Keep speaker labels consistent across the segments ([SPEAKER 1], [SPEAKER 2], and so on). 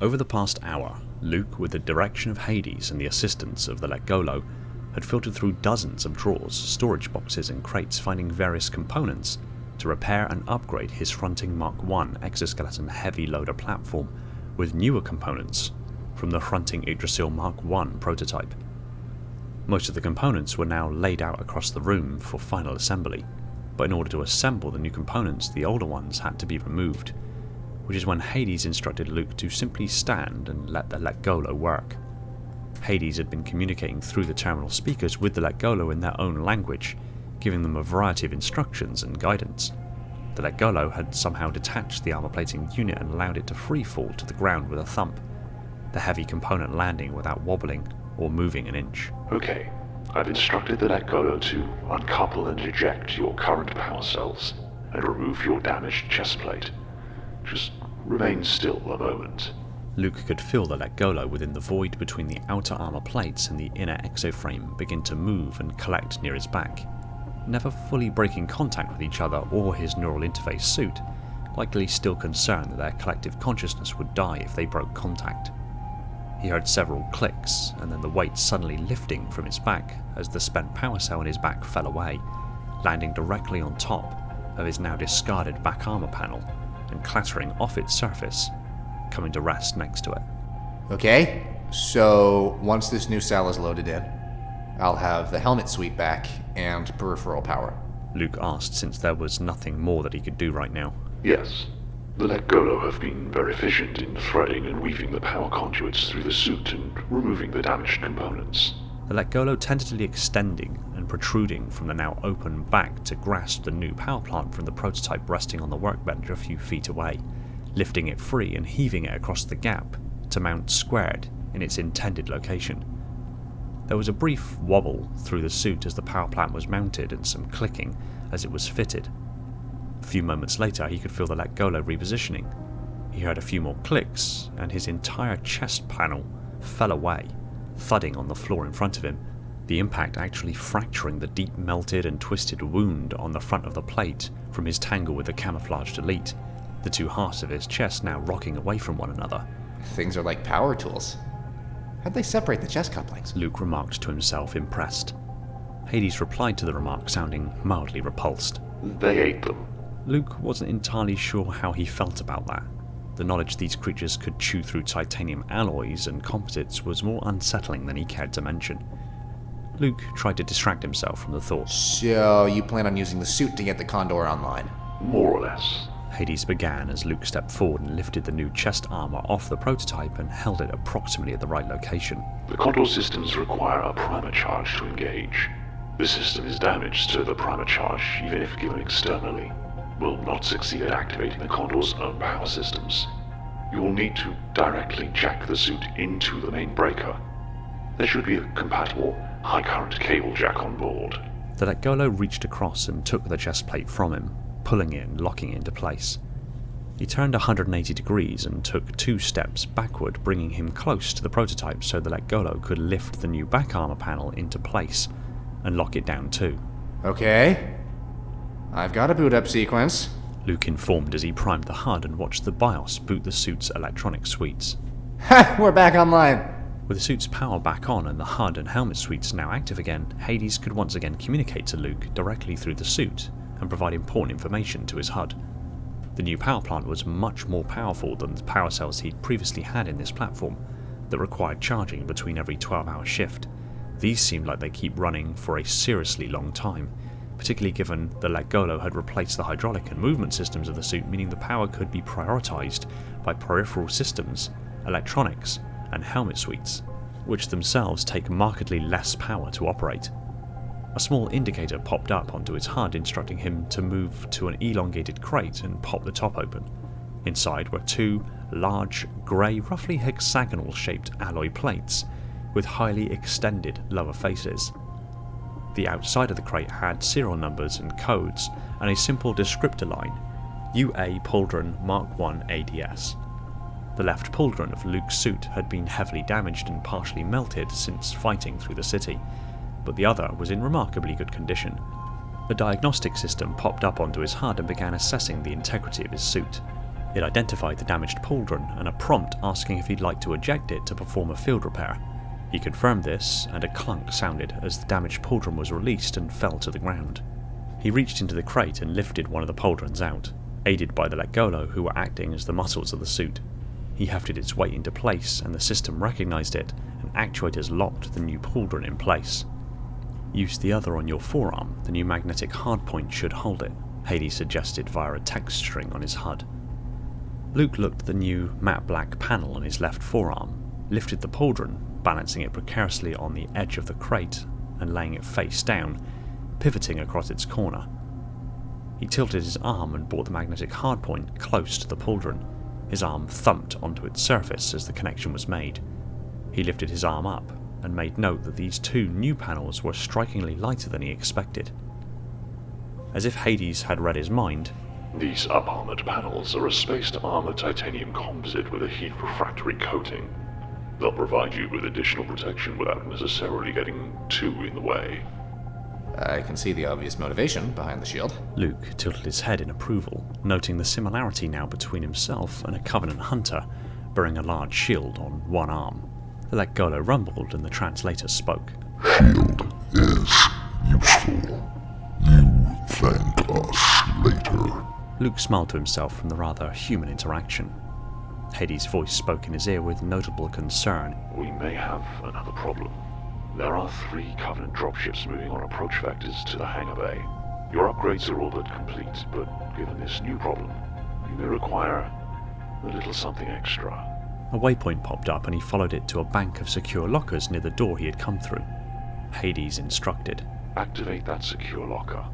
[SPEAKER 1] Over the past hour, Luke, with the direction of Hades and the assistance of the Lekgolo, had filtered through dozens of drawers, storage boxes and crates, finding various components to repair and upgrade his HRUNTING Mark I exoskeleton heavy loader platform with newer components from the HRUNTING Yggdrasil Mark I prototype. Most of the components were now laid out across the room for final assembly, but in order to assemble the new components, the older ones had to be removed, which is when Hades instructed Luke to simply stand and let the Lekgolo work. Hades had been communicating through the terminal speakers with the Lekgolo in their own language, giving them a variety of instructions and guidance. The Lekgolo had somehow detached the armor plating unit and allowed it to free fall to the ground with a thump, the heavy component landing without wobbling or moving an inch.
[SPEAKER 2] Okay, I've instructed the Lekgolo to uncouple and eject your current power cells and remove your damaged chest plate. Just remain still a moment.
[SPEAKER 1] Luke could feel the Lekgolo within the void between the outer armor plates and the inner exoframe begin to move and collect near his back, never fully breaking contact with each other or his neural interface suit, likely still concerned that their collective consciousness would die if they broke contact. He heard several clicks, and then the weight suddenly lifting from his back as the spent power cell in his back fell away, landing directly on top of his now discarded back armor panel and clattering off its surface, coming to rest next to it.
[SPEAKER 3] Okay, so once this new cell is loaded in, I'll have the helmet suite back and peripheral power.
[SPEAKER 1] Luke asked, since there was nothing more that he could do right now.
[SPEAKER 2] Yes. The Lekgolo have been very efficient in threading and weaving the power conduits through the suit and removing the damaged components.
[SPEAKER 1] The Lekgolo tentatively extending and protruding from the now open back to grasp the new power plant from the prototype resting on the workbench a few feet away, lifting it free and heaving it across the gap to mount squared in its intended location. There was a brief wobble through the suit as the power plant was mounted and some clicking as it was fitted. A few moments later he could feel the Lekgolo repositioning. He heard a few more clicks and his entire chest panel fell away, thudding on the floor in front of him, the impact actually fracturing the deep melted and twisted wound on the front of the plate from his tangle with the camouflaged elite, the two halves of his chest now rocking away from one another.
[SPEAKER 3] Things are like power tools. How'd they separate the chest couplings?
[SPEAKER 1] Luke remarked to himself, impressed. Hades replied to the remark, sounding mildly repulsed.
[SPEAKER 2] They ate them.
[SPEAKER 1] Luke wasn't entirely sure how he felt about that. The knowledge these creatures could chew through titanium alloys and composites was more unsettling than he cared to mention. Luke tried to distract himself from the thought.
[SPEAKER 3] So you plan on using the suit to get the Condor online?
[SPEAKER 2] More or less.
[SPEAKER 1] Hades began as Luke stepped forward and lifted the new chest armor off the prototype and held it approximately at the right location.
[SPEAKER 2] The Condor systems require a primer charge to engage. The system is damaged, so the primer charge, even if given externally, will not succeed at activating the Condor's own power systems. You will need to directly jack the suit into the main breaker. There should be a compatible high-current cable jack on board.
[SPEAKER 1] The Lekgolo reached across and took the chest plate from him, pulling it and locking it into place. He turned 180 degrees and took 2 steps backward, bringing him close to the prototype so the Lekgolo could lift the new back armor panel into place and lock it down too.
[SPEAKER 3] Okay. I've got a boot up sequence,
[SPEAKER 1] Luke informed as he primed the HUD and watched the BIOS boot the suit's electronic suites.
[SPEAKER 3] Ha! We're back online!
[SPEAKER 1] With the suit's power back on and the HUD and helmet suites now active again, Hades could once again communicate to Luke directly through the suit and provide important information to his HUD. The new power plant was much more powerful than the power cells he'd previously had in this platform that required charging between every 12-hour shift. These seemed like they keep running for a seriously long time, particularly given the Lekgolo had replaced the hydraulic and movement systems of the suit, meaning the power could be prioritized by peripheral systems, electronics, and helmet suites, which themselves take markedly less power to operate. A small indicator popped up onto his HUD instructing him to move to an elongated crate and pop the top open. Inside were 2 large, grey, roughly hexagonal-shaped alloy plates with highly extended lower faces. The outside of the crate had serial numbers and codes and a simple descriptor line, UA Pauldron Mark I ADS. The left pauldron of Luke's suit had been heavily damaged and partially melted since fighting through the city, but the other was in remarkably good condition. A diagnostic system popped up onto his HUD and began assessing the integrity of his suit. It identified the damaged pauldron and a prompt asking if he'd like to eject it to perform a field repair. He confirmed this, and a clunk sounded as the damaged pauldron was released and fell to the ground. He reached into the crate and lifted one of the pauldrons out, aided by the Lekgolo who were acting as the muscles of the suit. He hefted its weight into place and the system recognised it, and actuators locked the new pauldron in place. Use the other on your forearm, the new magnetic hardpoint should hold it, Hades suggested via a text string on his HUD. Luke looked at the new matte black panel on his left forearm, lifted the pauldron, balancing it precariously on the edge of the crate and laying it face down, pivoting across its corner. He tilted his arm and brought the magnetic hardpoint close to the pauldron. His arm thumped onto its surface as the connection was made. He lifted his arm up and made note that these two new panels were strikingly lighter than he expected. As if Hades had read his mind,
[SPEAKER 2] These up-armored panels are a spaced armored titanium composite with a heat refractory coating. They'll provide you with additional protection without necessarily getting too in the way.
[SPEAKER 3] I can see the obvious motivation behind the shield.
[SPEAKER 1] Luke tilted his head in approval, noting the similarity now between himself and a Covenant hunter bearing a large shield on one arm. The Lekgolo rumbled and the translator spoke.
[SPEAKER 4] Shield is useful. You thank us later.
[SPEAKER 1] Luke smiled to himself from the rather human interaction. Hades' voice spoke in his ear with notable concern.
[SPEAKER 2] We may have another problem. There are 3 Covenant dropships moving on approach vectors to the Hangar Bay. Your upgrades are all but complete, but given this new problem, you may require a little something extra.
[SPEAKER 1] A waypoint popped up and he followed it to a bank of secure lockers near the door he had come through. Hades instructed.
[SPEAKER 2] Activate that secure locker.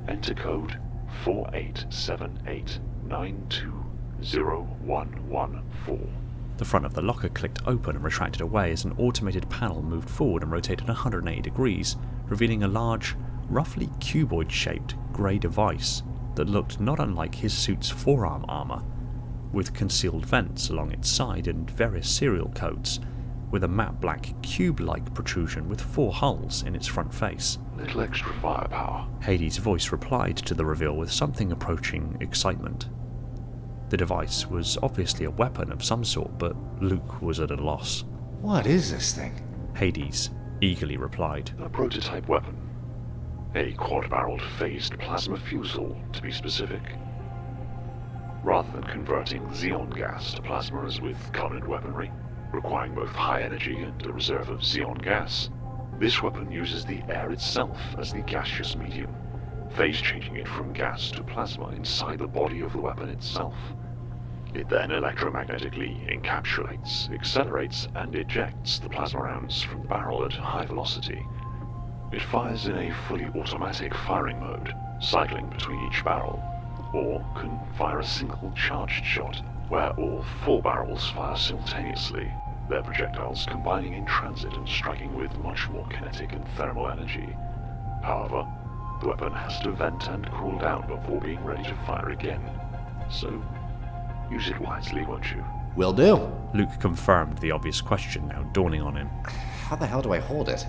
[SPEAKER 2] Enter code 4878920114.
[SPEAKER 1] The front of the locker clicked open and retracted away as an automated panel moved forward and rotated 180 degrees, revealing a large, roughly cuboid-shaped grey device that looked not unlike his suit's forearm armour, with concealed vents along its side and various serial codes, with a matte black cube-like protrusion with 4 hulls in its front face.
[SPEAKER 2] Little extra firepower.
[SPEAKER 1] Hades' voice replied to the reveal with something approaching excitement. The device was obviously a weapon of some sort, but Luke was at a loss.
[SPEAKER 3] What is this thing?
[SPEAKER 1] Hades eagerly replied.
[SPEAKER 2] A prototype weapon. A quad-barreled phased plasma fusil, to be specific. Rather than converting xeon gas to plasma as with Covenant weaponry, requiring both high energy and a reserve of xeon gas, this weapon uses the air itself as the gaseous medium, phase-changing it from gas to plasma inside the body of the weapon itself. It then electromagnetically encapsulates, accelerates, and ejects the plasma rounds from the barrel at high velocity. It fires in a fully automatic firing mode, cycling between each barrel, or can fire a single charged shot, where all 4 barrels fire simultaneously, their projectiles combining in transit and striking with much more kinetic and thermal energy. However, the weapon has to vent and cool down before being ready to fire again, so use it wisely, won't you?
[SPEAKER 3] Will do.
[SPEAKER 1] Luke confirmed the obvious question now dawning on him.
[SPEAKER 3] How the hell do I hold it?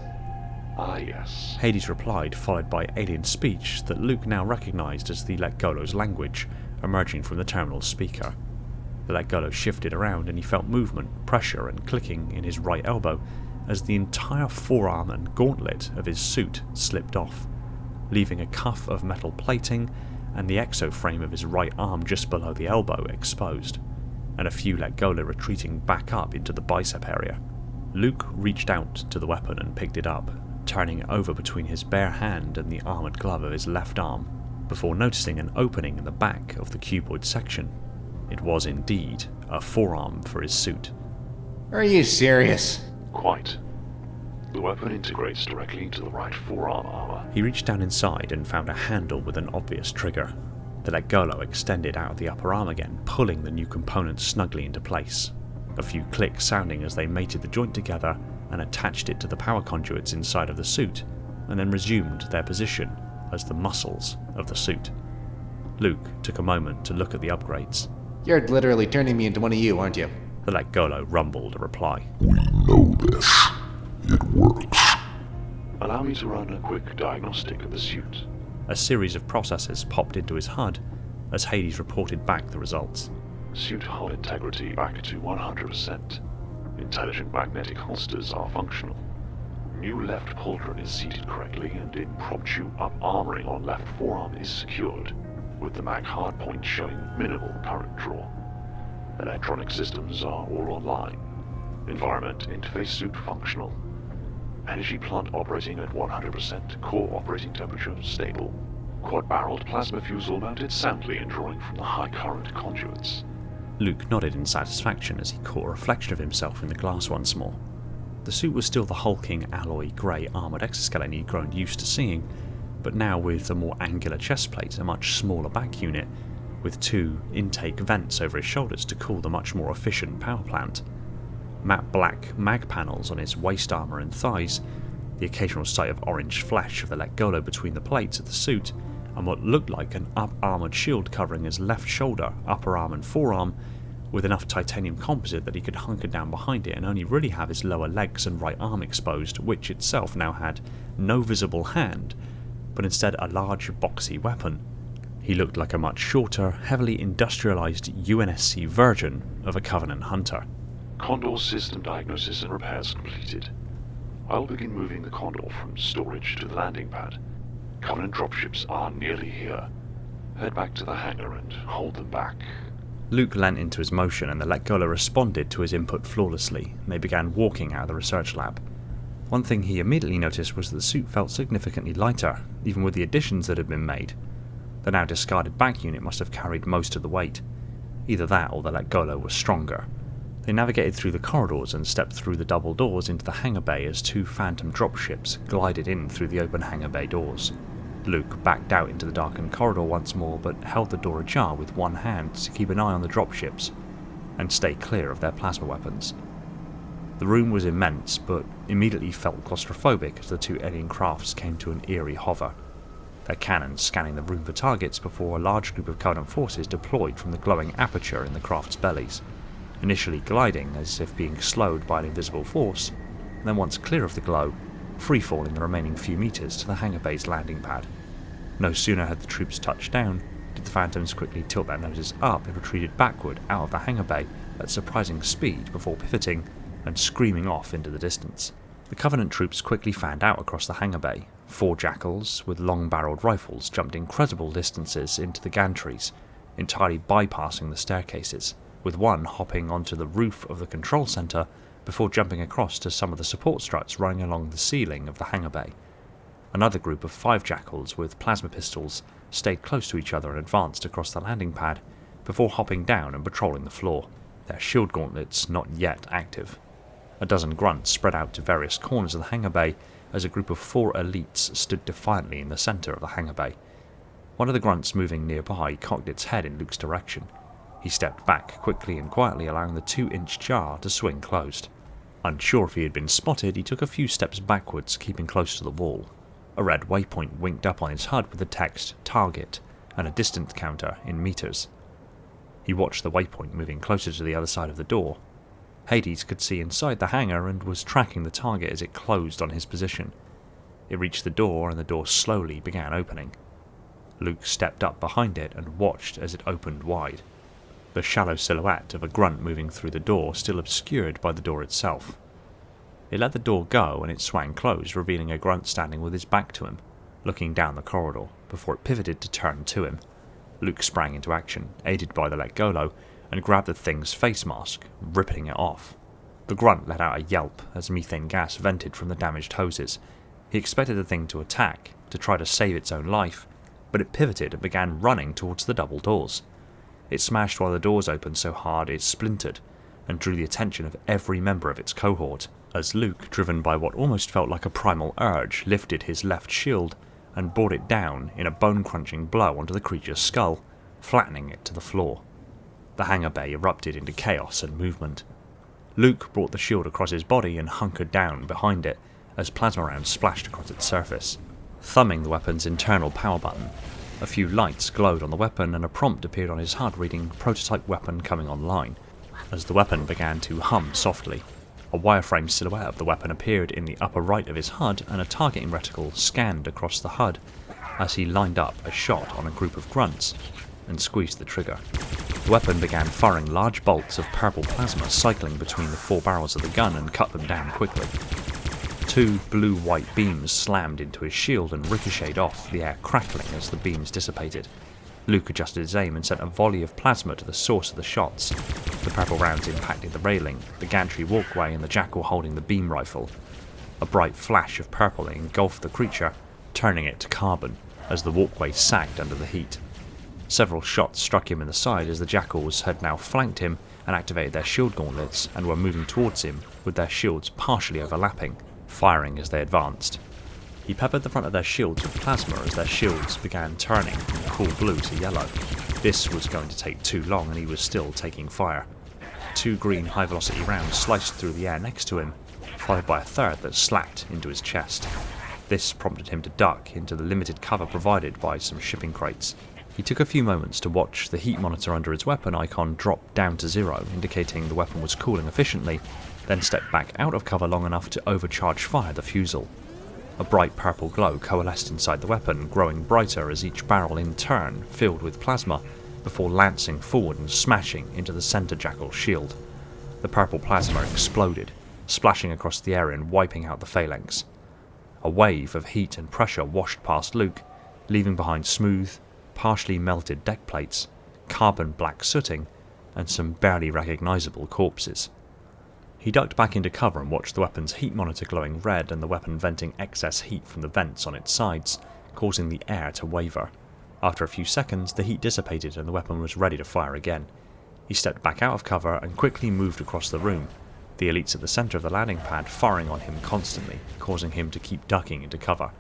[SPEAKER 2] Ah, yes.
[SPEAKER 1] Hades replied, followed by alien speech that Luke now recognized as the Lekgolo's language, emerging from the terminal's speaker. The Lekgolo shifted around and he felt movement, pressure, and clicking in his right elbow as the entire forearm and gauntlet of his suit slipped off, leaving a cuff of metal plating and the exoframe of his right arm just below the elbow exposed, and a few Lekgolo retreating back up into the bicep area. Luke reached out to the weapon and picked it up, turning it over between his bare hand and the armoured glove of his left arm, before noticing an opening in the back of the cuboid section. It was indeed a forearm for his suit.
[SPEAKER 3] Are you serious?
[SPEAKER 2] Quite. The weapon integrates directly into the right forearm armor.
[SPEAKER 1] He reached down inside and found a handle with an obvious trigger. The Lekgolo extended out of the upper arm again, pulling the new components snugly into place. A few clicks sounding as they mated the joint together and attached it to the power conduits inside of the suit, and then resumed their position as the muscles of the suit. Luke took a moment to look at the upgrades.
[SPEAKER 3] You're literally turning me into one of you, aren't you?
[SPEAKER 1] The Lekgolo rumbled a reply.
[SPEAKER 4] We know this. It works.
[SPEAKER 2] Allow me to run a quick diagnostic of the suit.
[SPEAKER 1] A series of processes popped into his HUD as Hades reported back the results.
[SPEAKER 2] Suit hull integrity back to 100%. Intelligent magnetic holsters are functional. New left pauldron is seated correctly, and impromptu up-armoring on left forearm is secured, with the mag hardpoint showing minimal current draw. Electronic systems are all online. Environment interface suit functional. Energy plant operating at 100%, core operating temperature stable. Quad-barreled plasma Fusil mounted soundly and drawing from the high-current conduits.
[SPEAKER 1] Luke nodded in satisfaction as he caught a reflection of himself in the glass once more. The suit was still the hulking alloy grey armoured exoskeleton he'd grown used to seeing, but now with a more angular chest plate, a much smaller back unit, with 2 intake vents over his shoulders to cool the much more efficient power plant. Matte black mag panels on his waist armour and thighs, the occasional sight of orange flesh of the Lekgolo between the plates of the suit, and what looked like an up-armoured shield covering his left shoulder, upper arm and forearm, with enough titanium composite that he could hunker down behind it and only really have his lower legs and right arm exposed, which itself now had no visible hand, but instead a large boxy weapon. He looked like a much shorter, heavily industrialised UNSC version of a Covenant hunter.
[SPEAKER 2] Condor system diagnosis and repairs completed. I'll begin moving the Condor from storage to the landing pad. Covenant dropships are nearly here. Head back to the hangar and hold them back.
[SPEAKER 1] Luke leant into his motion and the Lekgolo responded to his input flawlessly, and they began walking out of the research lab. One thing he immediately noticed was that the suit felt significantly lighter, even with the additions that had been made. The now discarded back unit must have carried most of the weight. Either that or the Lekgolo was stronger. They navigated through the corridors and stepped through the double doors into the hangar bay as 2 phantom dropships glided in through the open hangar bay doors. Luke backed out into the darkened corridor once more, but held the door ajar with one hand to keep an eye on the dropships and stay clear of their plasma weapons. The room was immense, but immediately felt claustrophobic as the 2 alien crafts came to an eerie hover, their cannons scanning the room for targets before a large group of Covenant forces deployed from the glowing aperture in the craft's bellies, initially gliding as if being slowed by an invisible force, and then once clear of the glow, freefalling the remaining few meters to the hangar bay's landing pad. No sooner had the troops touched down did the Phantoms quickly tilt their noses up and retreated backward out of the hangar bay at surprising speed before pivoting and screaming off into the distance. The Covenant troops quickly fanned out across the hangar bay. 4 jackals with long-barreled rifles jumped incredible distances into the gantries, entirely bypassing the staircases, with one hopping onto the roof of the control center before jumping across to some of the support struts running along the ceiling of the hangar bay. Another group of 5 jackals with plasma pistols stayed close to each other and advanced across the landing pad before hopping down and patrolling the floor, their shield gauntlets not yet active. A dozen grunts spread out to various corners of the hangar bay as a group of 4 elites stood defiantly in the center of the hangar bay. One of the grunts moving nearby cocked its head in Luke's direction. He stepped back quickly and quietly, allowing the 2-inch jar to swing closed. Unsure if he had been spotted, he took a few steps backwards, keeping close to the wall. A red waypoint winked up on his HUD with the text "Target" and a distance counter in meters. He watched the waypoint moving closer to the other side of the door. Hades could see inside the hangar and was tracking the target as it closed on his position. It reached the door and the door slowly began opening. Luke stepped up behind it and watched as it opened wide, the shallow silhouette of a grunt moving through the door still obscured by the door itself. It let the door go and it swang closed, revealing a grunt standing with his back to him, looking down the corridor, before it pivoted to turn to him. Luke sprang into action, aided by the Lekgolo, and grabbed the thing's face mask, ripping it off. The grunt let out a yelp as methane gas vented from the damaged hoses. He expected the thing to attack, to try to save its own life, but it pivoted and began running towards the double doors. It smashed while the doors opened so hard it splintered, and drew the attention of every member of its cohort, as Luke, driven by what almost felt like a primal urge, lifted his left shield and brought it down in a bone-crunching blow onto the creature's skull, flattening it to the floor. The hangar bay erupted into chaos and movement. Luke brought the shield across his body and hunkered down behind it as plasma rounds splashed across its surface. Thumbing the weapon's internal power button, a few lights glowed on the weapon and a prompt appeared on his HUD reading "Prototype weapon coming online." As the weapon began to hum softly, a wireframe silhouette of the weapon appeared in the upper right of his HUD and a targeting reticle scanned across the HUD as he lined up a shot on a group of grunts and squeezed the trigger. The weapon began firing large bolts of purple plasma cycling between the 4 barrels of the gun and cut them down quickly. 2 blue-white beams slammed into his shield and ricocheted off, the air crackling as the beams dissipated. Luke adjusted his aim and sent a volley of plasma to the source of the shots. The purple rounds impacted the railing, the gantry walkway and the jackal holding the beam rifle. A bright flash of purple engulfed the creature, turning it to carbon as the walkway sagged under the heat. Several shots struck him in the side as the jackals had now flanked him and activated their shield gauntlets and were moving towards him with their shields partially overlapping, firing as they advanced. He peppered the front of their shields with plasma as their shields began turning from cool blue to yellow. This was going to take too long and he was still taking fire. 2 green high-velocity rounds sliced through the air next to him, followed by a third that slapped into his chest. This prompted him to duck into the limited cover provided by some shipping crates. He took a few moments to watch the heat monitor under his weapon icon drop down to 0, indicating the weapon was cooling efficiently, then stepped back out of cover long enough to overcharge fire the Fusil. A bright purple glow coalesced inside the weapon, growing brighter as each barrel in turn filled with plasma, before lancing forward and smashing into the center jackal's shield. The purple plasma exploded, splashing across the area and wiping out the phalanx. A wave of heat and pressure washed past Luke, leaving behind smooth, partially melted deck plates, carbon black sooting, and some barely recognizable corpses. He ducked back into cover and watched the weapon's heat monitor glowing red and the weapon venting excess heat from the vents on its sides, causing the air to waver. After a few seconds, the heat dissipated and the weapon was ready to fire again. He stepped back out of cover and quickly moved across the room, the elites at the center of the landing pad firing on him constantly, causing him to keep ducking into cover.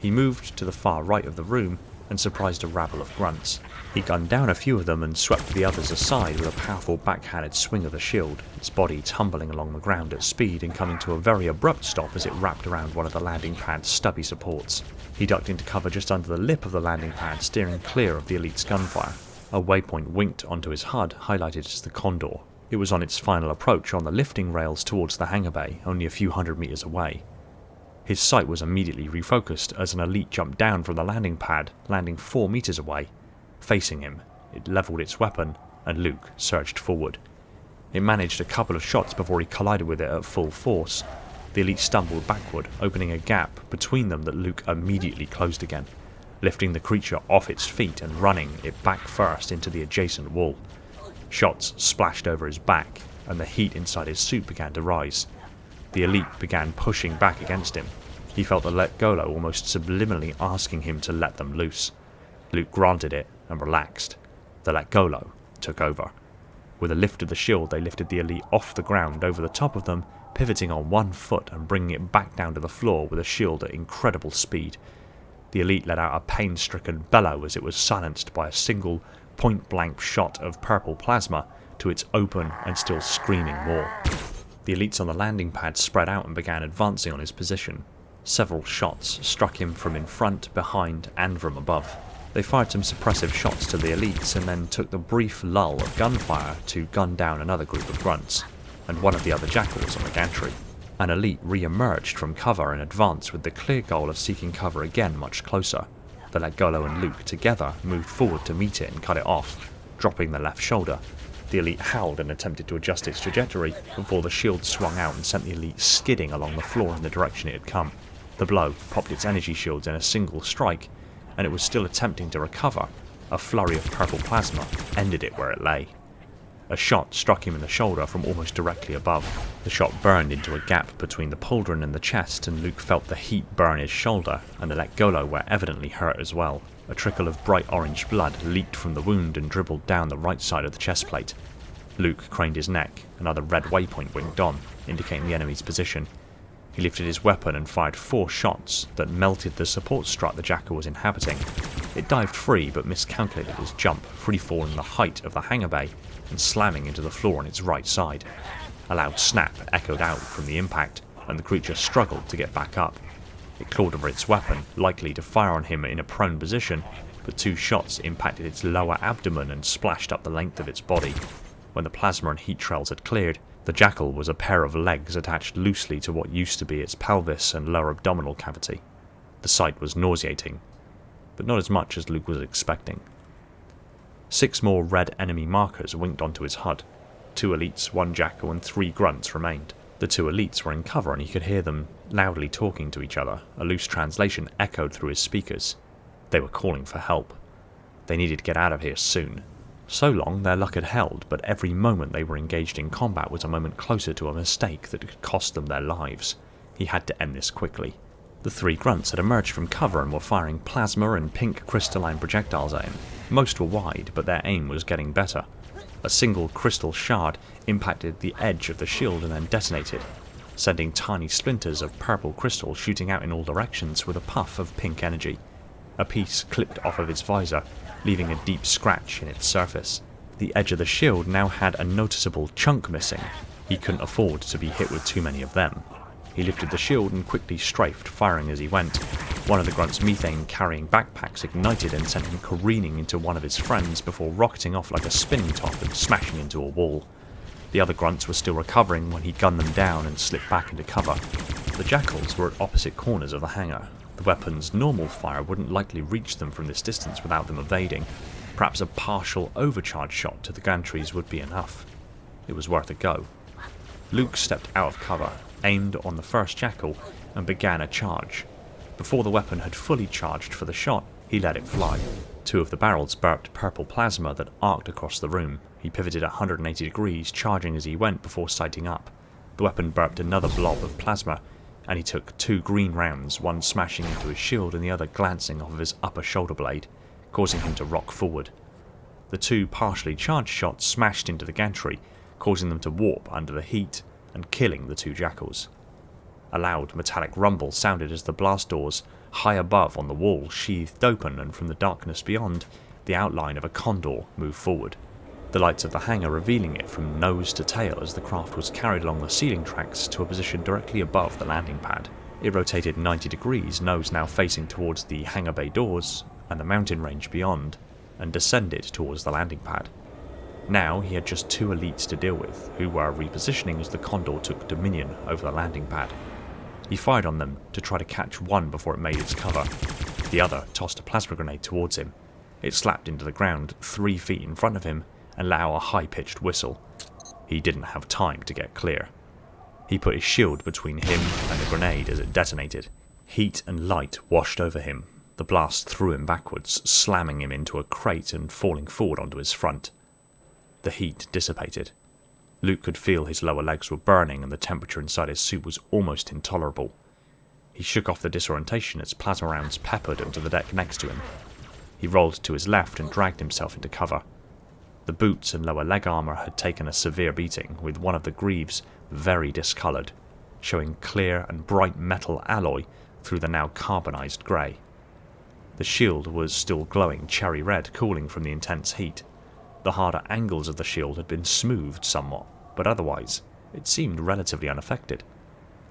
[SPEAKER 1] He moved to the far right of the room and surprised a rabble of grunts. He gunned down a few of them and swept the others aside with a powerful backhanded swing of the shield, its body tumbling along the ground at speed and coming to a very abrupt stop as it wrapped around one of the landing pad's stubby supports. He ducked into cover just under the lip of the landing pad, steering clear of the elite's gunfire. A waypoint winked onto his HUD, highlighted as the Condor. It was on its final approach on the lifting rails towards the hangar bay, only a few hundred meters away. His sight was immediately refocused as an elite jumped down from the landing pad, landing 4 meters away. Facing him, it leveled its weapon, and Luke surged forward. It managed a couple of shots before he collided with it at full force. The elite stumbled backward, opening a gap between them that Luke immediately closed again, lifting the creature off its feet and running it back first into the adjacent wall. Shots splashed over his back, and the heat inside his suit began to rise. The elite began pushing back against him. He felt the Lekgolo almost subliminally asking him to let them loose. Luke granted it and relaxed. The Lekgolo took over. With a lift of the shield, they lifted the elite off the ground over the top of them, pivoting on 1 foot and bringing it back down to the floor with a shield at incredible speed. The elite let out a pain-stricken bellow as it was silenced by a single point-blank shot of purple plasma to its open and still screaming maw. The elites on the landing pad spread out and began advancing on his position. Several shots struck him from in front, behind, and from above. They fired some suppressive shots to the elites and then took the brief lull of gunfire to gun down another group of grunts, and one of the other jackals on the gantry. An elite re-emerged from cover and advanced with the clear goal of seeking cover again much closer. The Lekgolo and Luke together moved forward to meet it and cut it off, dropping the left shoulder. The elite howled and attempted to adjust its trajectory before the shield swung out and sent the elite skidding along the floor in the direction it had come. The blow popped its energy shields in a single strike, and it was still attempting to recover. A flurry of purple plasma ended it where it lay. A shot struck him in the shoulder from almost directly above. The shot burned into a gap between the pauldron and the chest, and Luke felt the heat burn his shoulder, and the Lekgolo were evidently hurt as well. A trickle of bright orange blood leaked from the wound and dribbled down the right side of the chest plate. Luke craned his neck. Another red waypoint winked on, indicating the enemy's position. He lifted his weapon and fired 4 shots that melted the support strut the jackal was inhabiting. It dived free but miscalculated his jump, freefalling the height of the hangar bay and slamming into the floor on its right side. A loud snap echoed out from the impact, and the creature struggled to get back up. It clawed over its weapon, likely to fire on him in a prone position, but 2 shots impacted its lower abdomen and splashed up the length of its body. When the plasma and heat trails had cleared, the jackal was a pair of legs attached loosely to what used to be its pelvis and lower abdominal cavity. The sight was nauseating, but not as much as Luke was expecting. 6 more red enemy markers winked onto his HUD. 2 elites, 1 jackal and 3 grunts remained. The 2 elites were in cover and he could hear them loudly talking to each other. A loose translation echoed through his speakers. They were calling for help. They needed to get out of here soon. So long their luck had held, but every moment they were engaged in combat was a moment closer to a mistake that could cost them their lives. He had to end this quickly. The 3 grunts had emerged from cover and were firing plasma and pink crystalline projectiles at him. Most were wide, but their aim was getting better. A single crystal shard impacted the edge of the shield and then detonated, sending tiny splinters of purple crystal shooting out in all directions with a puff of pink energy. A piece clipped off of its visor, leaving a deep scratch in its surface. The edge of the shield now had a noticeable chunk missing. He couldn't afford to be hit with too many of them. He lifted the shield and quickly strafed, firing as he went. One of the grunt's methane-carrying backpacks ignited and sent him careening into one of his friends before rocketing off like a spinning top and smashing into a wall. The other grunts were still recovering when he gunned them down and slipped back into cover. The jackals were at opposite corners of the hangar. The weapon's normal fire wouldn't likely reach them from this distance without them evading. Perhaps a partial overcharge shot to the gantries would be enough. It was worth a go. Luke stepped out of cover, aimed on the first jackal, and began a charge. Before the weapon had fully charged for the shot, he let it fly. 2 of the barrels burped purple plasma that arced across the room. He pivoted 180 degrees, charging as he went before sighting up. The weapon burped another blob of plasma, and he took 2 green rounds, one smashing into his shield and the other glancing off of his upper shoulder blade, causing him to rock forward. The 2 partially charged shots smashed into the gantry, causing them to warp under the heat and killing the 2 jackals. A loud metallic rumble sounded as the blast doors high above on the wall sheathed open, and from the darkness beyond, the outline of a Condor moved forward. The lights of the hangar revealing it from nose to tail as the craft was carried along the ceiling tracks to a position directly above the landing pad. It rotated 90 degrees, nose now facing towards the hangar bay doors and the mountain range beyond, and descended towards the landing pad. Now he had just 2 elites to deal with, who were repositioning as the Condor took dominion over the landing pad. He fired on them to try to catch one before it made its cover. The other tossed a plasma grenade towards him. It slapped into the ground 3 feet in front of him and let out a high-pitched whistle. He didn't have time to get clear. He put his shield between him and the grenade as it detonated. Heat and light washed over him. The blast threw him backwards, slamming him into a crate and falling forward onto his front. The heat dissipated. Luke could feel his lower legs were burning and the temperature inside his suit was almost intolerable. He shook off the disorientation as plasma rounds peppered onto the deck next to him. He rolled to his left and dragged himself into cover. The boots and lower leg armour had taken a severe beating, with one of the greaves very discoloured, showing clear and bright metal alloy through the now carbonised grey. The shield was still glowing cherry red, cooling from the intense heat. The harder angles of the shield had been smoothed somewhat, but otherwise it seemed relatively unaffected.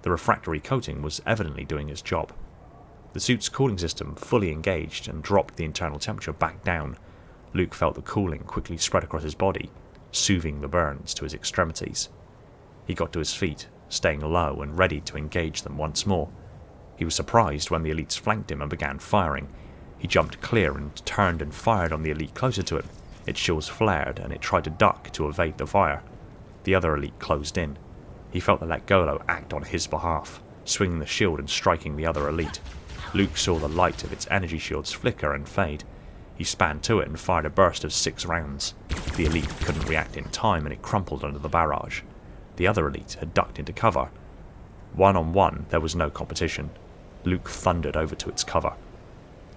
[SPEAKER 1] The refractory coating was evidently doing its job. The suit's cooling system fully engaged and dropped the internal temperature back down. Luke felt the cooling quickly spread across his body, soothing the burns to his extremities. He got to his feet, staying low and ready to engage them once more. He was surprised when the elites flanked him and began firing. He jumped clear and turned and fired on the elite closer to him. Its shields flared and it tried to duck to evade the fire. The other elite closed in. He felt the Lekgolo act on his behalf, swinging the shield and striking the other elite. Luke saw the light of its energy shields flicker and fade. He span to it and fired a burst of 6 rounds. The elite couldn't react in time and it crumpled under the barrage. The other elite had ducked into cover. 1-on-1, there was no competition. Luke thundered over to its cover.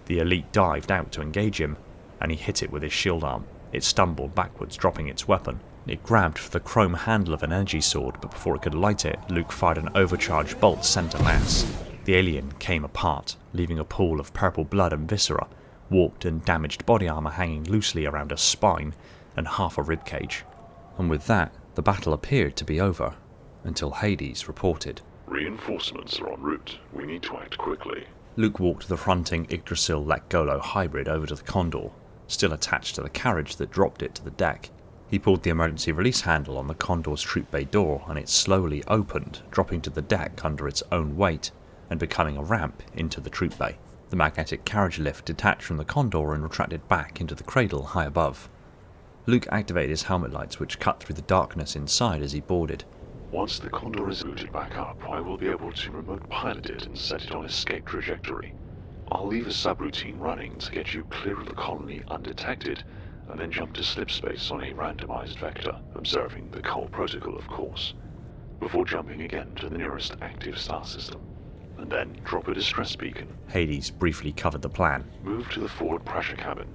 [SPEAKER 1] The elite dived out to engage him, and he hit it with his shield arm. It stumbled backwards, dropping its weapon. It grabbed for the chrome handle of an energy sword, but before it could light it, Luke fired an overcharged bolt centre mass. The alien came apart, leaving a pool of purple blood and viscera, warped and damaged body armour hanging loosely around a spine and half a ribcage. And with that, the battle appeared to be over, until Hades reported.
[SPEAKER 2] Reinforcements are en route. We need to act quickly.
[SPEAKER 1] Luke walked the fronting Yggdrasil Lekgolo hybrid over to the Condor, still attached to the carriage that dropped it to the deck. He pulled the emergency release handle on the Condor's troop bay door and it slowly opened, dropping to the deck under its own weight and becoming a ramp into the troop bay. The magnetic carriage lift detached from the Condor and retracted back into the cradle high above. Luke activated his helmet lights, which cut through the darkness inside as he boarded.
[SPEAKER 2] Once the Condor is booted back up, I will be able to remote pilot it and set it on escape trajectory. I'll leave a subroutine running to get you clear of the colony undetected, and then jump to slip space on a randomized vector, observing the Cole protocol, of course, before jumping again to the nearest active star system, and then drop a distress beacon.
[SPEAKER 1] Hades briefly covered the plan.
[SPEAKER 2] Move to the forward pressure cabin.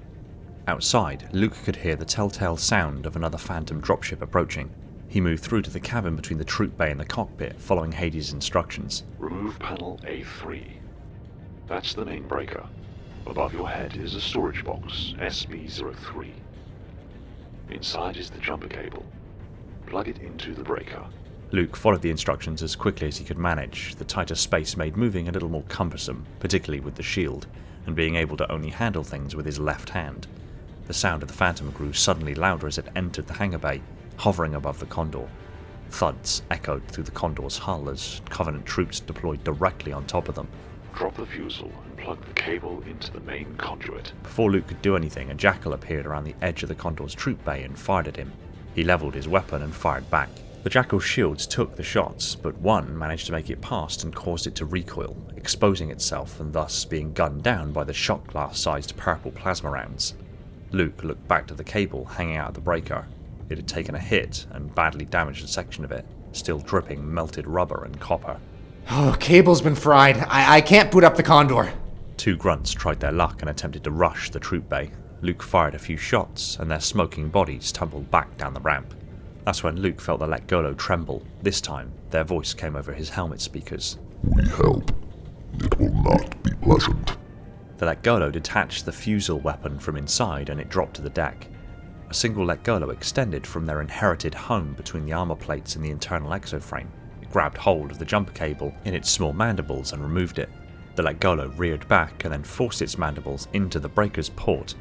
[SPEAKER 1] Outside, Luke could hear the telltale sound of another Phantom dropship approaching. He moved through to the cabin between the troop bay and the cockpit, following Hades' instructions.
[SPEAKER 2] Remove panel A3. That's the main breaker. Above your head is a storage box, SB-03. Inside is the jumper cable. Plug it into the breaker.
[SPEAKER 1] Luke followed the instructions as quickly as he could manage. The tighter space made moving a little more cumbersome, particularly with the shield, and being able to only handle things with his left hand. The sound of the Phantom grew suddenly louder as it entered the hangar bay, hovering above the Condor. Thuds echoed through the Condor's hull as Covenant troops deployed directly on top of them.
[SPEAKER 2] Drop the Fusil and plug the cable into the main conduit.
[SPEAKER 1] Before Luke could do anything, a jackal appeared around the edge of the Condor's troop bay and fired at him. He leveled his weapon and fired back. The jackal's shields took the shots, but one managed to make it past and caused it to recoil, exposing itself and thus being gunned down by the shot glass-sized purple plasma rounds. Luke looked back to the cable hanging out of the breaker. It had taken a hit and badly damaged a section of it, still dripping melted rubber and copper.
[SPEAKER 3] Oh, cable's been fried. I can't boot up the Condor.
[SPEAKER 1] Two grunts tried their luck and attempted to rush the troop bay. Luke fired a few shots, and their smoking bodies tumbled back down the ramp. That's when Luke felt the Lekgolo tremble. This time, their voice came over his helmet speakers.
[SPEAKER 4] We help. It will not be pleasant.
[SPEAKER 1] The Lekgolo detached the Fusil weapon from inside and it dropped to the deck. A single Lekgolo extended from their inherited home between the armor plates and the internal exoframe. It grabbed hold of the jumper cable in its small mandibles and removed it. The Lekgolo reared back and then forced its mandibles into the breaker's port.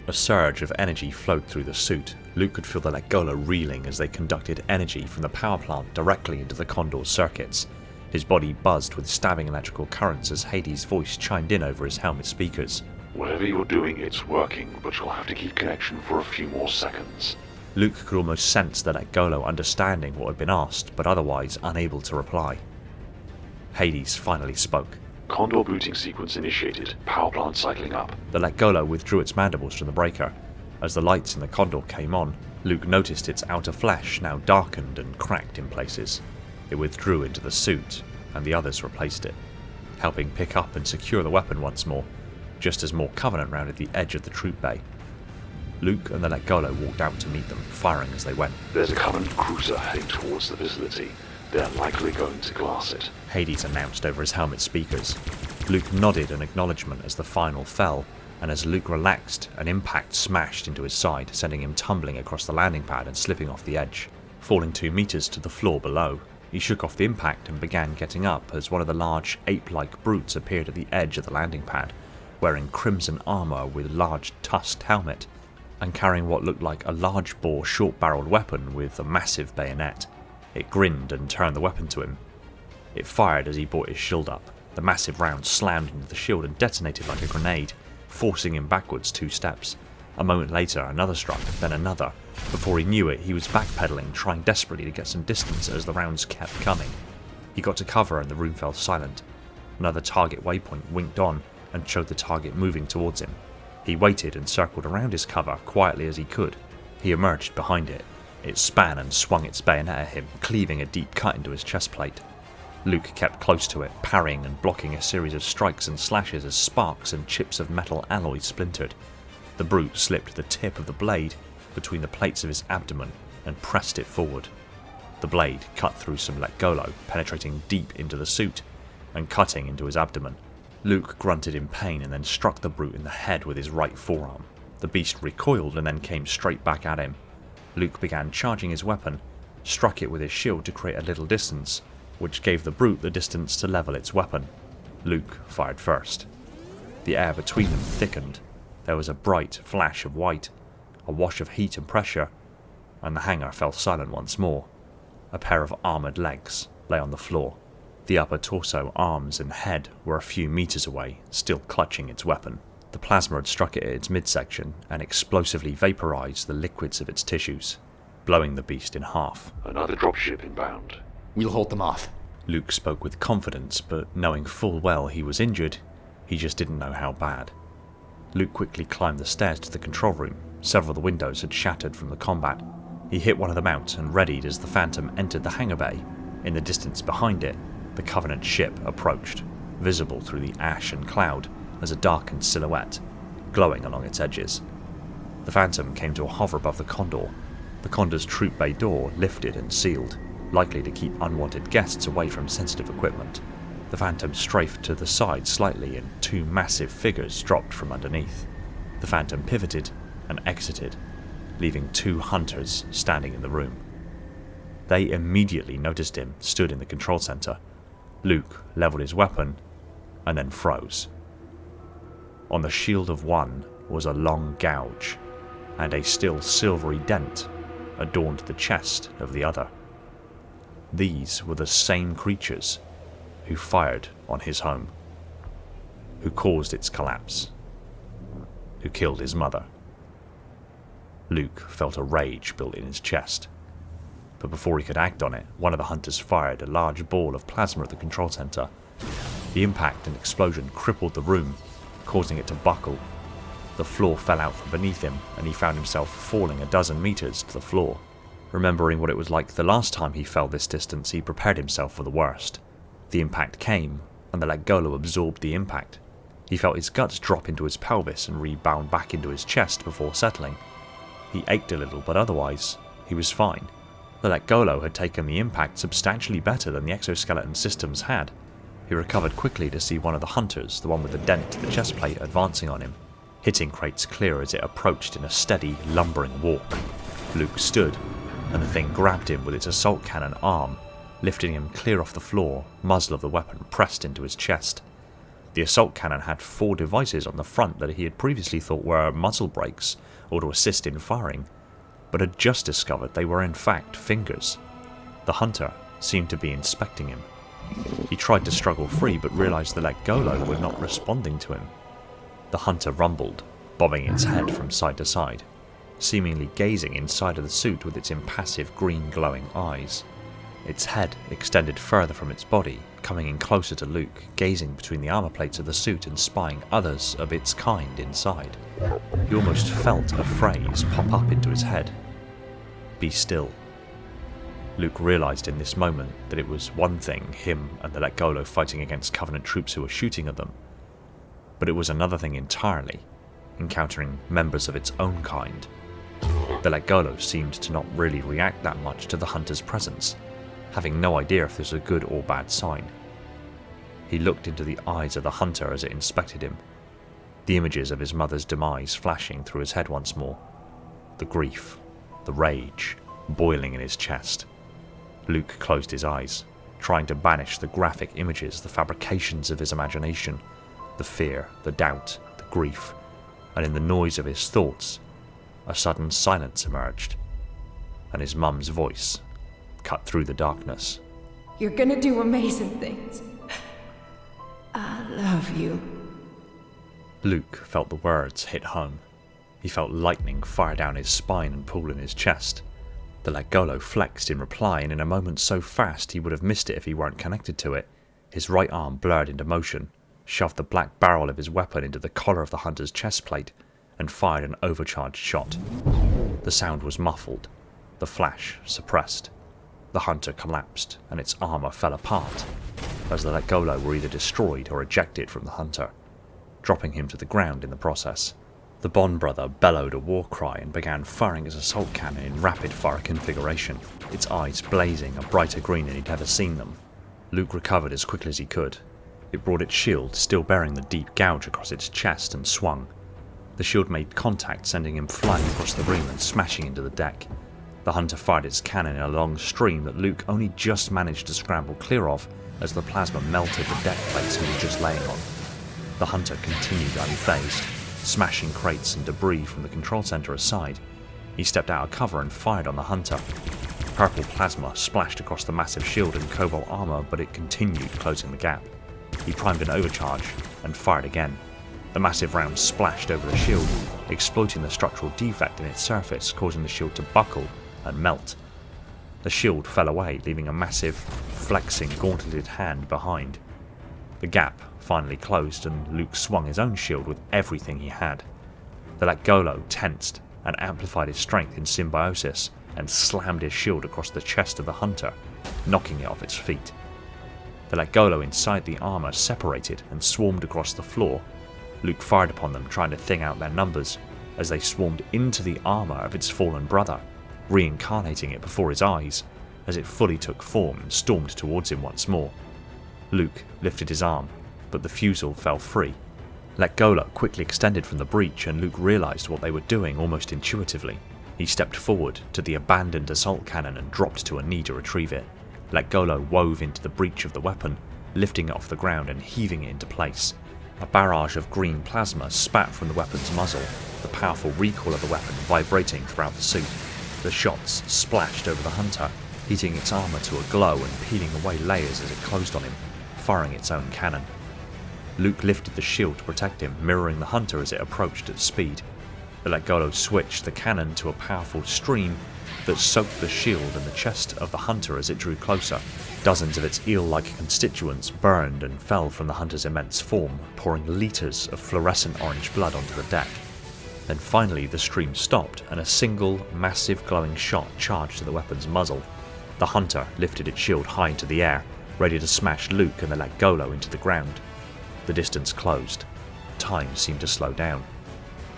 [SPEAKER 1] A surge of energy flowed through the suit. Luke could feel the Lekgolo reeling as they conducted energy from the power plant directly into the Condor's circuits. His body buzzed with stabbing electrical currents as Hades' voice chimed in over his helmet speakers.
[SPEAKER 2] Whatever you're doing, it's working, but you'll have to keep connection for a few more seconds.
[SPEAKER 1] Luke could almost sense the Lekgolo understanding what had been asked, but otherwise unable to reply. Hades finally spoke.
[SPEAKER 2] Condor booting sequence initiated. Power plant cycling up.
[SPEAKER 1] The Lekgolo withdrew its mandibles from the breaker. As the lights in the Condor came on, Luke noticed its outer flesh now darkened and cracked in places. It withdrew into the suit, and the others replaced it, helping pick up and secure the weapon once more, just as more Covenant rounded the edge of the troop bay. Luke and the Lekgolo walked out to meet them, firing as they went.
[SPEAKER 2] There's a Covenant cruiser heading towards the facility. They're likely going to glass it.
[SPEAKER 1] Hades announced over his helmet speakers. Luke nodded in acknowledgement as the final fell, and as Luke relaxed, an impact smashed into his side, sending him tumbling across the landing pad and slipping off the edge, falling 2 meters to the floor below. He shook off the impact and began getting up as one of the large ape-like brutes appeared at the edge of the landing pad, wearing crimson armor with large tusked helmet, and carrying what looked like a large-bore short-barreled weapon with a massive bayonet. It grinned and turned the weapon to him. It fired as he brought his shield up. The massive round slammed into the shield and detonated like a grenade, forcing him backwards 2 steps. A moment later, another struck, then another. Before he knew it, he was backpedaling, trying desperately to get some distance as the rounds kept coming. He got to cover and the room fell silent. Another target waypoint winked on and showed the target moving towards him. He waited and circled around his cover quietly as he could. He emerged behind it. It span and swung its bayonet at him, cleaving a deep cut into his chest plate. Luke kept close to it, parrying and blocking a series of strikes and slashes as sparks and chips of metal alloy splintered. The brute slipped the tip of the blade between the plates of his abdomen and pressed it forward. The blade cut through some Lekgolo, penetrating deep into the suit and cutting into his abdomen. Luke grunted in pain and then struck the brute in the head with his right forearm. The beast recoiled and then came straight back at him. Luke began charging his weapon, struck it with his shield to create a little distance, which gave the brute the distance to level its weapon. Luke fired first. The air between them thickened. There was a bright flash of white, a wash of heat and pressure, and the hangar fell silent once more. A pair of armoured legs lay on the floor. The upper torso, arms and head were a few meters away, still clutching its weapon. The plasma had struck it at its midsection and explosively vaporized the liquids of its tissues, blowing the beast in half.
[SPEAKER 2] Another dropship inbound.
[SPEAKER 3] We'll hold them off.
[SPEAKER 1] Luke spoke with confidence, but knowing full well he was injured, he just didn't know how bad. Luke quickly climbed the stairs to the control room. Several of the windows had shattered from the combat. He hit one of them out and readied as the Phantom entered the hangar bay. In the distance behind it, the Covenant ship approached, visible through the ash and cloud as a darkened silhouette, glowing along its edges. The Phantom came to a hover above the Condor. The Condor's troop bay door lifted and sealed, likely to keep unwanted guests away from sensitive equipment. The Phantom strafed to the side slightly and two massive figures dropped from underneath. The Phantom pivoted and exited, leaving two hunters standing in the room. They immediately noticed him stood in the control center. Luke leveled his weapon and then froze. On the shield of one was a long gouge, and a still silvery dent adorned the chest of the other. These were the same creatures who fired on his home, who caused its collapse, who killed his mother. Luke felt a rage built in his chest, but before he could act on it, one of the hunters fired a large ball of plasma at the control center. The impact and explosion crippled the room, causing it to buckle. The floor fell out from beneath him, and he found himself falling a dozen meters to the floor. Remembering what it was like the last time he fell this distance, he prepared himself for the worst. The impact came, and the Lekgolo absorbed the impact. He felt his guts drop into his pelvis and rebound back into his chest before settling. He ached a little, but otherwise, he was fine. The Lekgolo had taken the impact substantially better than the exoskeleton systems had. He recovered quickly to see one of the hunters, the one with the dent to the chest plate, advancing on him, hitting crates clear as it approached in a steady, lumbering walk. Luke stood, and the thing grabbed him with its assault cannon arm, lifting him clear off the floor, muzzle of the weapon pressed into his chest. The assault cannon had 4 devices on the front that he had previously thought were muzzle brakes or to assist in firing, but had just discovered they were in fact fingers. The hunter seemed to be inspecting him. He tried to struggle free, but realized the Lekgolo were not responding to him. The hunter rumbled, bobbing its head from side to side, seemingly gazing inside of the suit with its impassive green glowing eyes. Its head extended further from its body, coming in closer to Luke, gazing between the armor plates of the suit and spying others of its kind inside. He almost felt a phrase pop up into his head. Be still. Luke realized in this moment that it was one thing him and the Lekgolo fighting against Covenant troops who were shooting at them, but it was another thing entirely, encountering members of its own kind. The Lekgolo seemed to not really react that much to the hunter's presence, having no idea if this was a good or bad sign. He looked into the eyes of the hunter as it inspected him, the images of his mother's demise flashing through his head once more, the grief, the rage, boiling in his chest. Luke closed his eyes, trying to banish the graphic images, the fabrications of his imagination, the fear, the doubt, the grief, and in the noise of his thoughts, a sudden silence emerged, and his mum's voice cut through the darkness.
[SPEAKER 5] You're gonna do amazing things. I love you.
[SPEAKER 1] Luke felt the words hit home. He felt lightning fire down his spine and pool in his chest. The Lekgolo flexed in reply, and in a moment so fast he would have missed it if he weren't connected to it. His right arm blurred into motion, shoved the black barrel of his weapon into the collar of the hunter's chest plate, and fired an overcharged shot. The sound was muffled, the flash suppressed. The hunter collapsed, and its armor fell apart, as the Lekgolo were either destroyed or ejected from the hunter, dropping him to the ground in the process. The Bond brother bellowed a war cry and began firing his assault cannon in rapid-fire configuration, its eyes blazing a brighter green than he'd ever seen them. Luke recovered as quickly as he could. It brought its shield, still bearing the deep gouge across its chest, and swung. The shield made contact, sending him flying across the room and smashing into the deck. The hunter fired its cannon in a long stream that Luke only just managed to scramble clear of as the plasma melted the deck plates he was just laying on. The hunter continued unfazed, smashing crates and debris from the control center aside. He stepped out of cover and fired on the hunter. Purple plasma splashed across the massive shield and cobalt armor, but it continued closing the gap. He primed an overcharge and fired again. The massive round splashed over the shield, exploiting the structural defect in its surface, causing the shield to buckle and melt. The shield fell away, leaving a massive, flexing, gauntleted hand behind. The gap finally closed, and Luke swung his own shield with everything he had. The Lekgolo tensed and amplified his strength in symbiosis and slammed his shield across the chest of the hunter, knocking it off its feet. The Lekgolo inside the armour separated and swarmed across the floor. Luke fired upon them, trying to thin out their numbers, as they swarmed into the armour of its fallen brother, reincarnating it before his eyes, as it fully took form and stormed towards him once more. Luke lifted his arm, but the Fusil fell free. Lekgolo quickly extended from the breach, and Luke realised what they were doing almost intuitively. He stepped forward to the abandoned assault cannon and dropped to a knee to retrieve it. Lekgolo wove into the breech of the weapon, lifting it off the ground and heaving it into place. A barrage of green plasma spat from the weapon's muzzle, the powerful recoil of the weapon vibrating throughout the suit. The shots splashed over the hunter, heating its armour to a glow and peeling away layers as it closed on him, firing its own cannon. Luke lifted the shield to protect him, mirroring the hunter as it approached at speed. The Lekgolo switched the cannon to a powerful stream that soaked the shield and the chest of the hunter as it drew closer. Dozens of its eel-like constituents burned and fell from the hunter's immense form, pouring litres of fluorescent orange blood onto the deck. Then finally the stream stopped, and a single, massive glowing shot charged to the weapon's muzzle. The hunter lifted its shield high into the air, ready to smash Luke and the Lekgolo into the ground. The distance closed. Time seemed to slow down.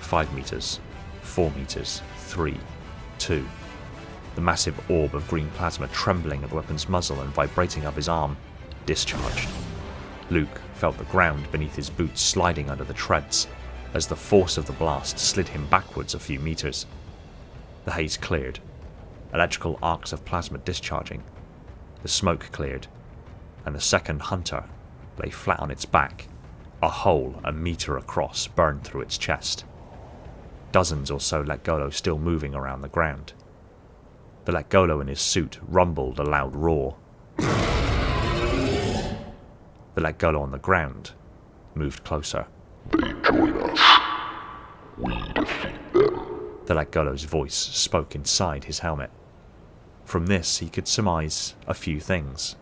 [SPEAKER 1] 5 meters, 4 meters, 3, 2. The massive orb of green plasma trembling at the weapon's muzzle and vibrating up his arm, discharged. Luke felt the ground beneath his boots sliding under the treads, as the force of the blast slid him backwards a few meters. The haze cleared, electrical arcs of plasma discharging. The smoke cleared, and the second hunter lay flat on its back, a hole a meter across burned through its chest. Dozens or so Lekgolo still moving around the ground. The Lekgolo in his suit rumbled a loud roar. The Lekgolo on the ground moved closer.
[SPEAKER 4] They join us. We defeat them.
[SPEAKER 1] The Lekgolo's voice spoke inside his helmet. From this he could surmise a few things.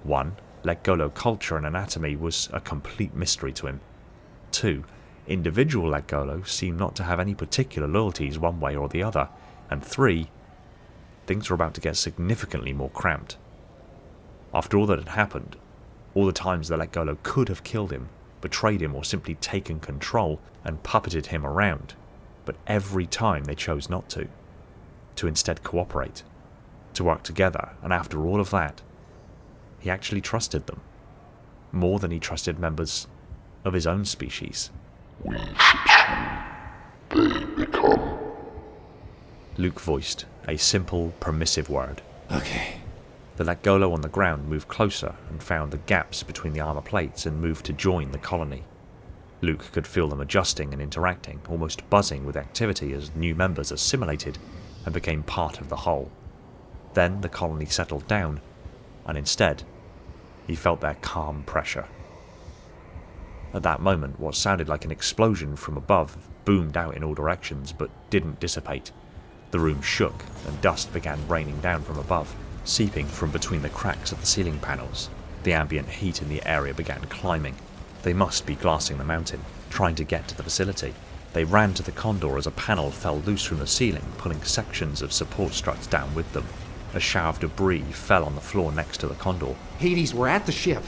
[SPEAKER 1] 1. Lekgolo culture and anatomy was a complete mystery to him. 2. Individual Lekgolo seemed not to have any particular loyalties one way or the other. And 3. Things were about to get significantly more cramped. After all that had happened, all the times the Lekgolo could have killed him, betrayed him, or simply taken control and puppeted him around, but every time they chose not to instead cooperate, to work together, and after all of that, he actually trusted them, more than he trusted members of his own species.
[SPEAKER 4] We subsume. They become.
[SPEAKER 1] Luke voiced a simple, permissive word.
[SPEAKER 3] Okay.
[SPEAKER 1] The Lekgolo on the ground moved closer and found the gaps between the armor plates and moved to join the colony. Luke could feel them adjusting and interacting, almost buzzing with activity as new members assimilated and became part of the whole. Then the colony settled down, and instead, he felt their calm pressure. At that moment, what sounded like an explosion from above boomed out in all directions but didn't dissipate. The room shook, and dust began raining down from above, seeping from between the cracks of the ceiling panels. The ambient heat in the area began climbing. They must be glassing the mountain, trying to get to the facility. They ran to the Condor as a panel fell loose from the ceiling, pulling sections of support struts down with them. A shower of debris fell on the floor next to the Condor.
[SPEAKER 3] Hades, we're at the ship.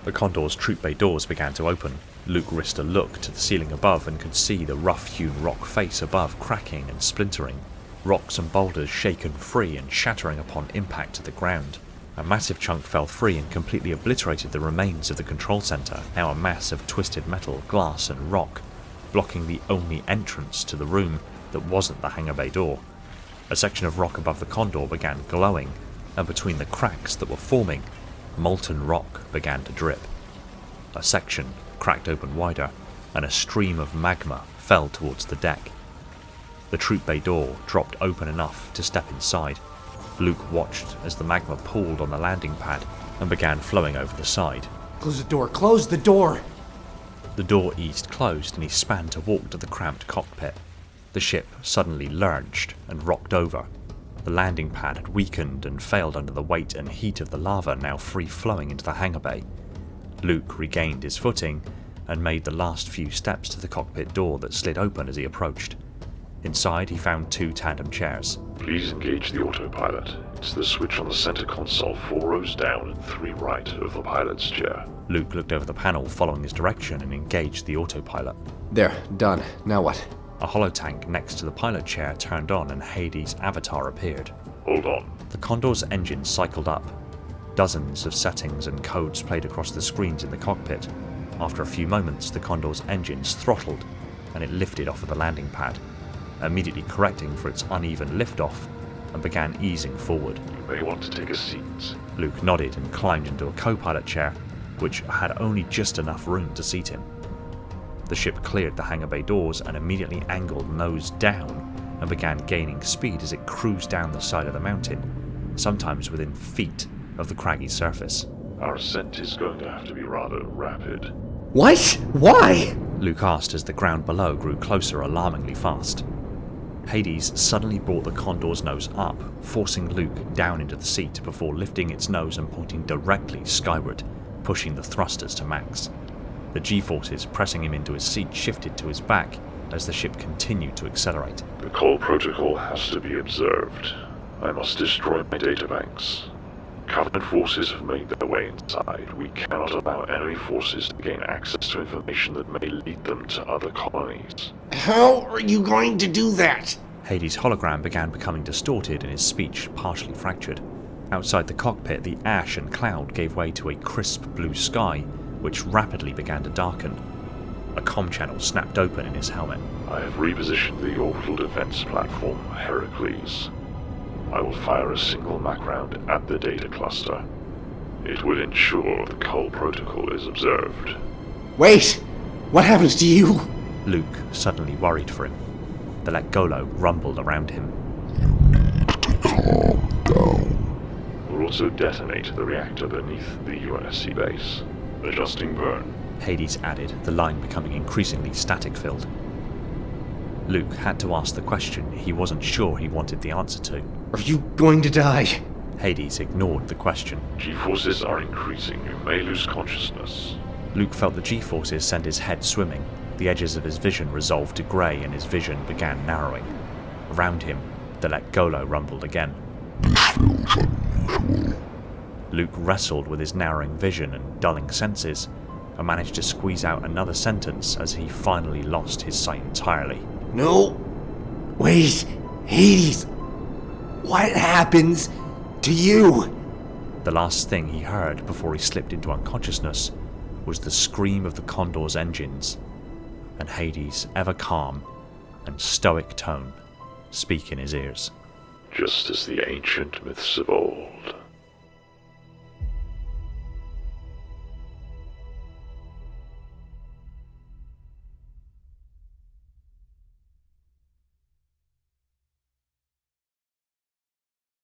[SPEAKER 1] The Condor's troop bay doors began to open. Luke risked a look to the ceiling above and could see the rough-hewn rock face above cracking and splintering. Rocks and boulders shaken free and shattering upon impact to the ground. A massive chunk fell free and completely obliterated the remains of the control center, now a mass of twisted metal, glass and rock, blocking the only entrance to the room that wasn't the hangar bay door. A section of rock above the Condor began glowing, and between the cracks that were forming, molten rock began to drip. A section cracked open wider, and a stream of magma fell towards the deck. The troop bay door dropped open enough to step inside. Luke watched as the magma pooled on the landing pad and began flowing over the side.
[SPEAKER 3] Close the door! Close the door!
[SPEAKER 1] The The door eased closed and he span to walk to the cramped cockpit. The ship suddenly lurched and rocked over. The landing pad had weakened and failed under the weight and heat of the lava now free-flowing into the hangar bay. Luke regained his footing and made the last few steps to the cockpit door that slid open as he approached. Inside he found 2 tandem chairs.
[SPEAKER 2] Please engage the autopilot. It's the switch on the center console 4 rows down and 3 right of the pilot's chair.
[SPEAKER 1] Luke looked over the panel following his direction and engaged the autopilot.
[SPEAKER 3] There, done. Now what?
[SPEAKER 1] A holotank next to the pilot chair turned on and Hades' avatar appeared.
[SPEAKER 2] Hold on.
[SPEAKER 1] The Condor's engine cycled up. Dozens of settings and codes played across the screens in the cockpit. After a few moments, the Condor's engines throttled and it lifted off of the landing pad, immediately correcting for its uneven liftoff and began easing forward.
[SPEAKER 2] You may want to take a seat.
[SPEAKER 1] Luke nodded and climbed into a co-pilot chair, which had only just enough room to seat him. The ship cleared the hangar bay doors and immediately angled nose down and began gaining speed as it cruised down the side of the mountain, sometimes within feet of the craggy surface.
[SPEAKER 2] Our ascent is going to have to be rather rapid.
[SPEAKER 3] What? Why?
[SPEAKER 1] Luke asked as the ground below grew closer alarmingly fast. Hades suddenly brought the Condor's nose up, forcing Luke down into the seat before lifting its nose and pointing directly skyward, pushing the thrusters to max. The G-forces pressing him into his seat shifted to his back as the ship continued to accelerate.
[SPEAKER 2] The call protocol has to be observed. I must destroy my databanks. Covenant forces have made their way inside. We cannot allow enemy forces to gain access to information that may lead them to other colonies.
[SPEAKER 6] How are you going to do that?
[SPEAKER 1] Hades' hologram began becoming distorted and his speech partially fractured. Outside the cockpit, the ash and cloud gave way to a crisp blue sky, which rapidly began to darken. A comm channel snapped open in his helmet.
[SPEAKER 2] I have repositioned the orbital defense platform, Heracles. I will fire a single Mach round at the data cluster. It would ensure the cull protocol is observed.
[SPEAKER 6] Wait! What happens to you?
[SPEAKER 1] Luke suddenly worried for him. The Lekgolo rumbled around him.
[SPEAKER 4] Calm down.
[SPEAKER 2] We'll also detonate the reactor beneath the UNSC base. Adjusting burn.
[SPEAKER 1] Hades added, the line becoming increasingly static-filled. Luke had to ask the question he wasn't sure he wanted the answer to.
[SPEAKER 6] Are you going to die?
[SPEAKER 1] Hades ignored the question.
[SPEAKER 2] G-forces are increasing. You may lose consciousness.
[SPEAKER 1] Luke felt the G-forces send his head swimming. The edges of his vision resolved to grey and his vision began narrowing. Around him, the Lekgolo rumbled again.
[SPEAKER 4] This feels unusual.
[SPEAKER 1] Luke wrestled with his narrowing vision and dulling senses, and managed to squeeze out another sentence as he finally lost his sight entirely.
[SPEAKER 6] No. Wait, Hades. What happens to you?
[SPEAKER 1] The last thing he heard before he slipped into unconsciousness was the scream of the Condor's engines, and Hades' ever calm and stoic tone speak in his ears.
[SPEAKER 2] Just as the ancient myths of old.